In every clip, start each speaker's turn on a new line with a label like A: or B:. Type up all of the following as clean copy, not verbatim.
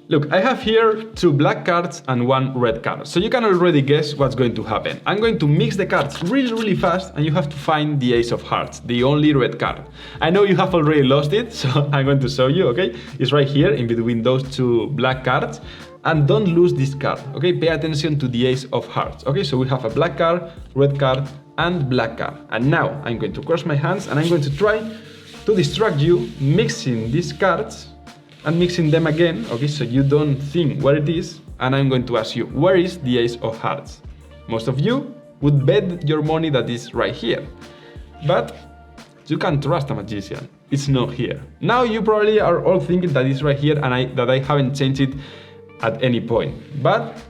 A: Look, I have here 2 black cards and 1 red card, so you can already guess what's going to happen. I'm going to mix the cards really fast, and you have to find the ace of hearts, the only red card. I know you have already lost it, so I'm going to show you, okay? It's right here in between those 2 black cards, and don't lose this card, okay? Pay attention to the ace of hearts, okay? So we have a black card, red card, and black card. And now I'm going to cross my hands, and I'm going to try to distract you mixing these cards and mixing them again, okay, so you don't think where it is, and I'm going to ask you, where is the ace of hearts? Most of you would bet your money that it's right here, but you can't trust a magician, it's not here. Now you probably are all thinking that it's right here and that I haven't changed it at any point, but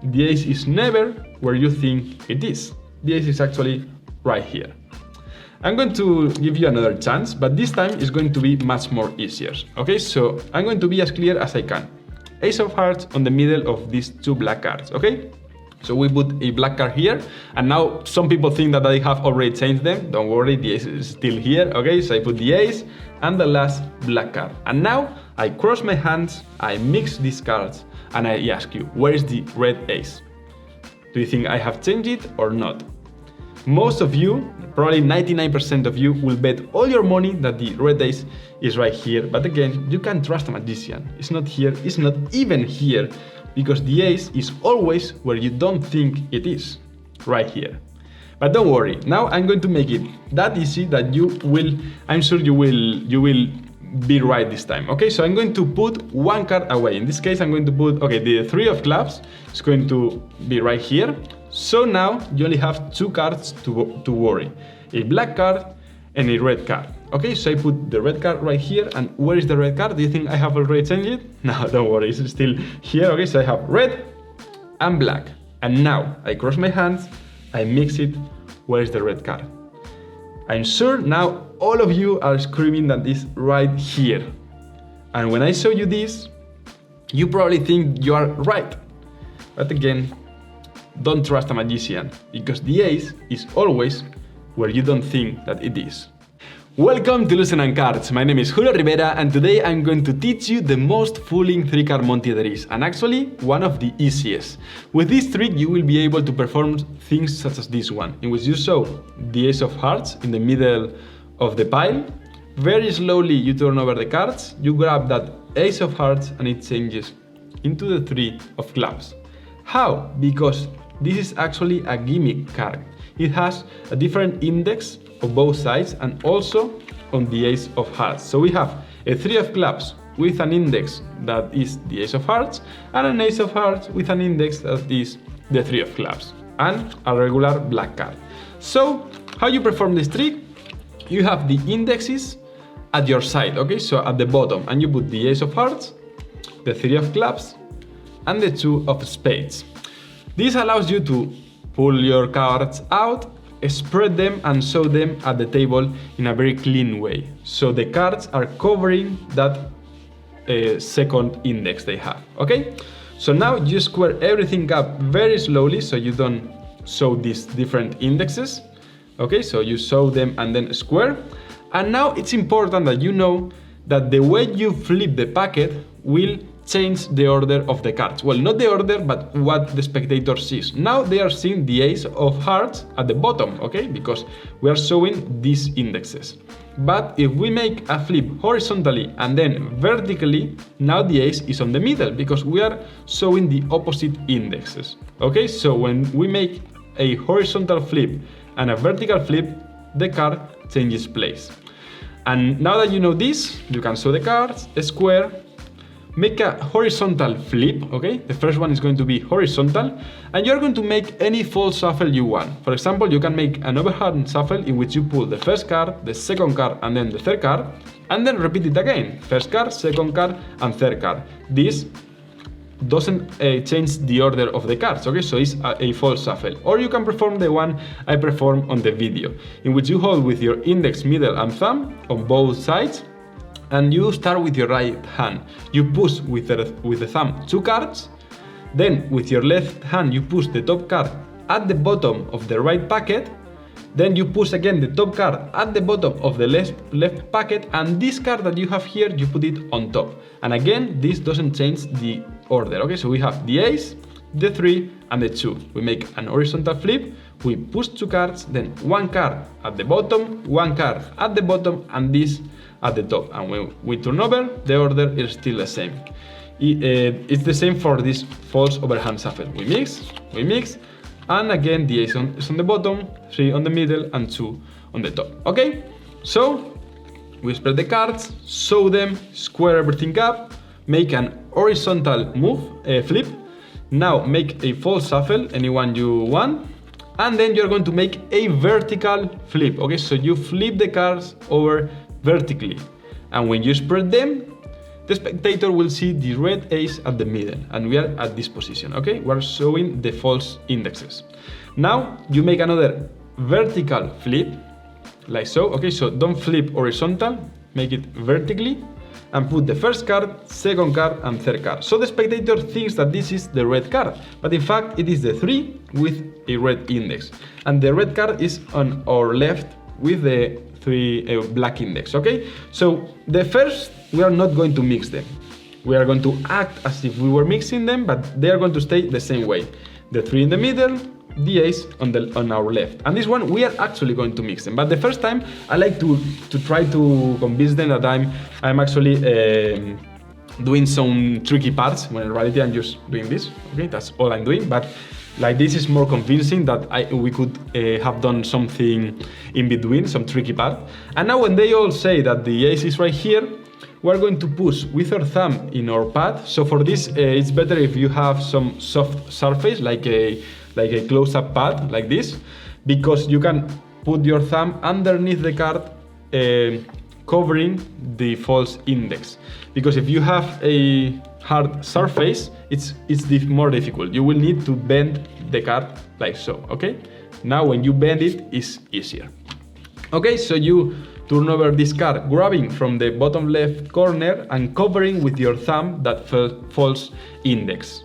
A: the ace is never where you think it is. The ace is actually right here. I'm going to give you another chance, but this time it's going to be much more easier. Okay, so I'm going to be as clear as I can. Ace of hearts on the middle of these 2 black cards, okay? So we put a black card here, and now some people think that I have already changed them. Don't worry, the ace is still here, okay? So I put the ace and the last black card. And now I cross my hands, I mix these cards, and I ask you, where is the red ace? Do you think I have changed it or not? Most of you, probably 99% of you, will bet all your money that the red ace is right here. But again, you can't trust a magician. It's not here, it's not even here, because the ace is always where you don't think it is, right here. But don't worry, now I'm going to make it that easy that I'm sure you will be right this time. Okay, so I'm going to put 1 card away. In this case, I'm going to put, okay, the 3 of clubs is going to be right here. So now you only have 2 cards to worry, a black card and a red card. Okay, so I put the red card right here, and where is the red card? Do you think I have already changed it? No, don't worry, it's still here. Okay, so I have red and black, and now I cross my hands, I mix it. Where is the red card? I'm sure now all of you are screaming that it's right here. And when I show you this, you probably think you are right. But again, don't trust a magician, because the ace is always where you don't think that it is. Welcome to Listen and Cards. My name is Julio Rivera, and today I'm going to teach you the most fooling 3-card Monte there is, and actually one of the easiest. With this trick you will be able to perform things such as this one, in which you show the ace of hearts in the middle of the pile. Very slowly you turn over the cards, you grab that ace of hearts, and it changes into the 3 of clubs. How? Because this is actually a gimmick card. It has a different index of both sides and also on the ace of hearts. So we have a 3 of clubs with an index that is the ace of hearts, and an ace of hearts with an index that is the 3 of clubs, and a regular black card. So how you perform this trick? You have the indexes at your side, okay? So at the bottom, and you put the ace of hearts, the 3 of clubs, and the 2 of spades. This allows you to pull your cards out, spread them, and show them at the table in a very clean way. So the cards are covering that second index they have, okay? So now you square everything up very slowly so you don't show these different indexes, okay? So you show them and then square. And now it's important that you know that the way you flip the packet will change the order of the cards. Well, not the order, but what the spectator sees. Now they are seeing the ace of hearts at the bottom, okay? Because we are showing these indexes. But if we make a flip horizontally and then vertically, now the ace is on the middle because we are showing the opposite indexes, okay? So when we make a horizontal flip and a vertical flip, the card changes place. And now that you know this, you can show the cards, square, make a horizontal flip, okay? The first one is going to be horizontal, and you're going to make any fold shuffle you want. For example, you can make an overhand shuffle in which you pull the first card, the second card, and then the third card, and then repeat it again. First card, second card, and third card. This doesn't change the order of the cards, okay? So it's a fold shuffle. Or you can perform the one I performed on the video, in which you hold with your index, middle, and thumb on both sides, and you start with your right hand. You push with the thumb 2 cards, then with your left hand you push the top card at the bottom of the right packet, Then you push again the top card at the bottom of the left packet, and this card that you have here, you put it on top. And again, this doesn't change the order, okay? So we have the ace, the 3, and the 2. We make an horizontal flip, we push 2 cards, then 1 card at the bottom, 1 card at the bottom, and this at the top. And when we turn over, the order is still the same. It's the same for this false overhand shuffle. We mix, and again the ace is on the bottom, 3 on the middle, and 2 on the top. Okay, so we spread the cards, show them, square everything up, make an horizontal move, flip. Now make a false shuffle, anyone you want, and then you're going to make a vertical flip. Okay, so you flip the cards over vertically, and when you spread them, the spectator will see the red ace at the middle, and we are at this position, okay? We're showing the false indexes. Now, you make another vertical flip, like so, okay? So don't flip horizontal, make it vertically, and put the first card, second card, and third card. So the spectator thinks that this is the red card, but in fact, it is the 3 with a red index. And the red card is on our left with the 3 black index, okay? So the first, we are not going to mix them. We are going to act as if we were mixing them, but they are going to stay the same way. The 3 in the middle, the ace on our left. And this one, we are actually going to mix them. But the first time, I like to try to convince them that I'm actually doing some tricky parts, when in reality I'm just doing this, okay? That's all I'm doing, but like this is more convincing that we could have done something in between, some tricky part. And now when they all say that the ace is right here, we're going to push with our thumb in our pad. So for this, it's better if you have some soft surface, like a close-up pad, like this, because you can put your thumb underneath the card, covering the false index. Because if you have a hard surface, it's more difficult. You will need to bend the card like so, okay? Now when you bend it, it's easier. Okay, so you turn over this card, grabbing from the bottom left corner and covering with your thumb that false index.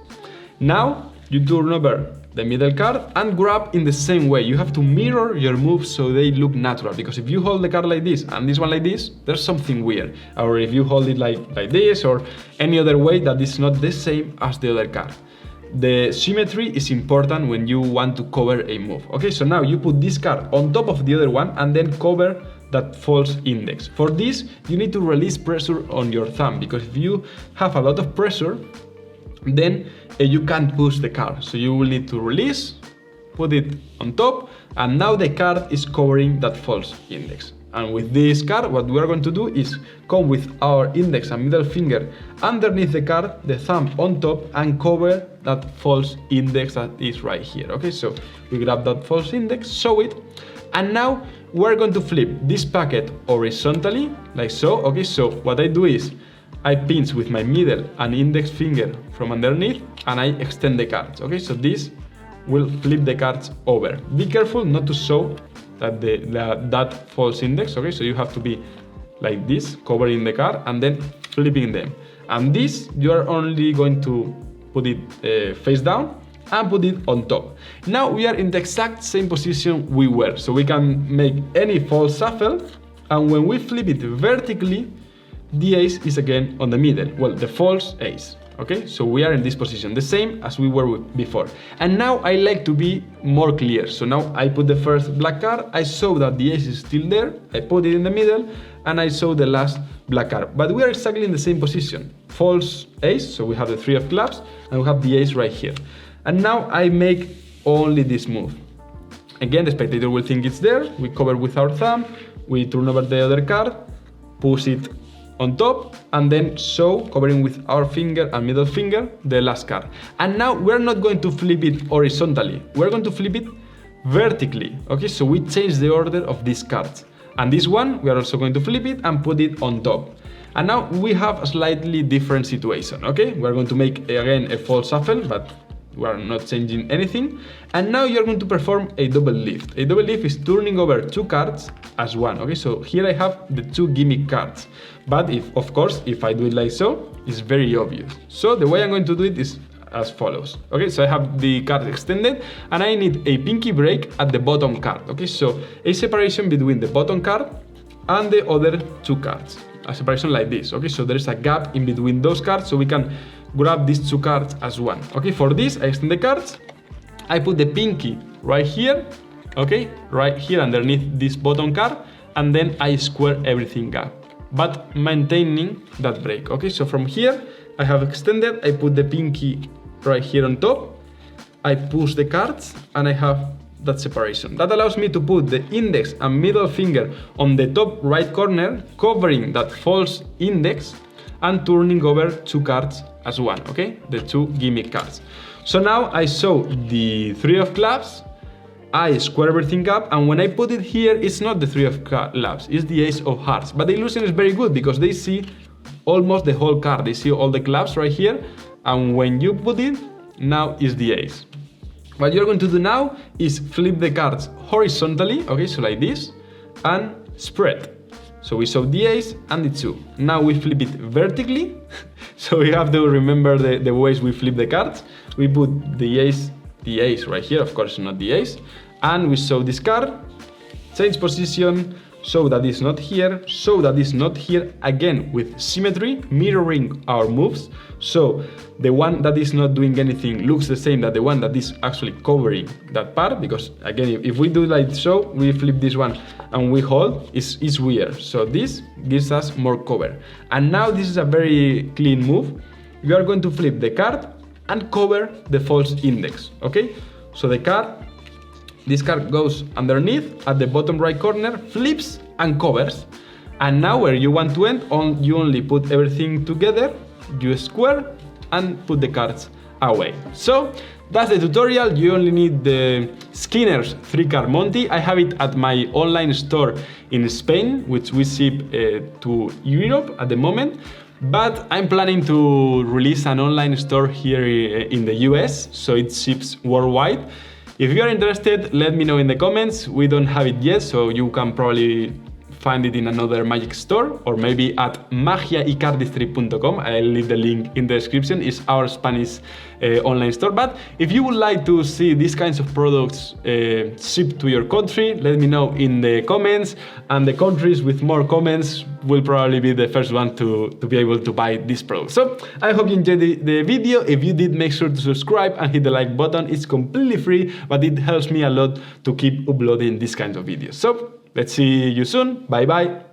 A: Now you turn over the middle card and grab in the same way. You have to mirror your moves so they look natural, because if you hold the card like this and this one like this, there's something weird. Or if you hold it like this or any other way that is not the same as the other card. The symmetry is important when you want to cover a move. Okay, so now you put this card on top of the other one and then cover that false index. For this, you need to release pressure on your thumb, because if you have a lot of pressure, then you can't push the card. So you will need to release, put it on top, and now the card is covering that false index. And with this card, what we are going to do is come with our index and middle finger underneath the card, the thumb on top, and cover that false index that is right here. Okay, so we grab that false index, show it, and now we're going to flip this packet horizontally, like so. Okay, so what I do is I pinch with my middle and index finger from underneath, and I extend the cards. Okay, so this will flip the cards over. Be careful not to show that that false index. Okay, so you have to be like this, covering the card and then flipping them. And this, you are only going to put it face down and put it on top. Now we are in the exact same position we were, so we can make any false shuffle, and when we flip it vertically, the ace is again on the middle, well, the false ace. Okay, so we are in this position, the same as we were before. And now I like to be more clear. So now I put the first black card, I saw that the ace is still there, I put it in the middle, and I saw the last black card. But we are exactly in the same position. False ace, so we have the 3 of clubs, and we have the ace right here. And now I make only this move. Again, the spectator will think it's there, we cover with our thumb, we turn over the other card, push it on top, and then show, covering with our finger and middle finger, the last card. And now we're not going to flip it horizontally, we're going to flip it vertically. Okay, so we change the order of these cards. And this one, we are also going to flip it and put it on top. And now we have a slightly different situation. Okay, we're going to make again a false shuffle, but we are not changing anything. And now you're going to perform a double lift. A double lift is turning over 2 cards as one. Okay, so here I have the 2 gimmick cards. But if, of course, if I do it like so, it's very obvious. So the way I'm going to do it is as follows. Okay, so I have the card extended and I need a pinky break at the bottom card. Okay, so a separation between the bottom card and the other two cards. A separation like this. Okay, so there's a gap in between those cards, so we can grab these two cards as one. Okay, for this I extend the cards, I put the pinky right here, okay, right here underneath this bottom card, and then I square everything up, but maintaining that break. Okay, so from here I have extended, I put the pinky right here on top, I push the cards, and I have that separation. That allows me to put the index and middle finger on the top right corner, covering that false index and turning over two cards as one, okay? The two gimmick cards. So now I show the three of clubs, I square everything up, and when I put it here, it's not the three of clubs, it's the ace of hearts. But the illusion is very good because they see almost the whole card. They see all the clubs right here, and when you put it, now is the ace. What you're going to do now is flip the cards horizontally, okay, so like this, and spread. So we saw the ace and the two. Now we flip it vertically, so we have to remember the ways we flip the cards. We put the ace right here, of course not the ace, and we show this card, change position, so that is not here, so that is not here, again with symmetry, mirroring our moves. So the one that is not doing anything looks the same that the one that is actually covering that part, because again, if we do like so, we flip this one and we hold, it's weird. So this gives us more cover. And now this is a very clean move. We are going to flip the card and cover the false index, okay? So the card, this card goes underneath at the bottom right corner, flips and covers. And now where you want to end, you only put everything together, you square and put the cards away. So that's the tutorial. You only need the Skinner's 3-card Monte. I have it at my online store in Spain, which we ship to Europe at the moment. But I'm planning to release an online store here in the US, so it ships worldwide. If you are interested, let me know in the comments. We don't have it yet, so you can probably find it in another Magic store, or maybe at magiaycardistry.com. I'll leave the link in the description. It's our Spanish online store. But if you would like to see these kinds of products shipped to your country, let me know in the comments, and the countries with more comments will probably be the first one to be able to buy this product. So I hope you enjoyed the video. If you did, make sure to subscribe and hit the like button. It's completely free, but it helps me a lot to keep uploading these kinds of videos. So let's see you soon. Bye bye.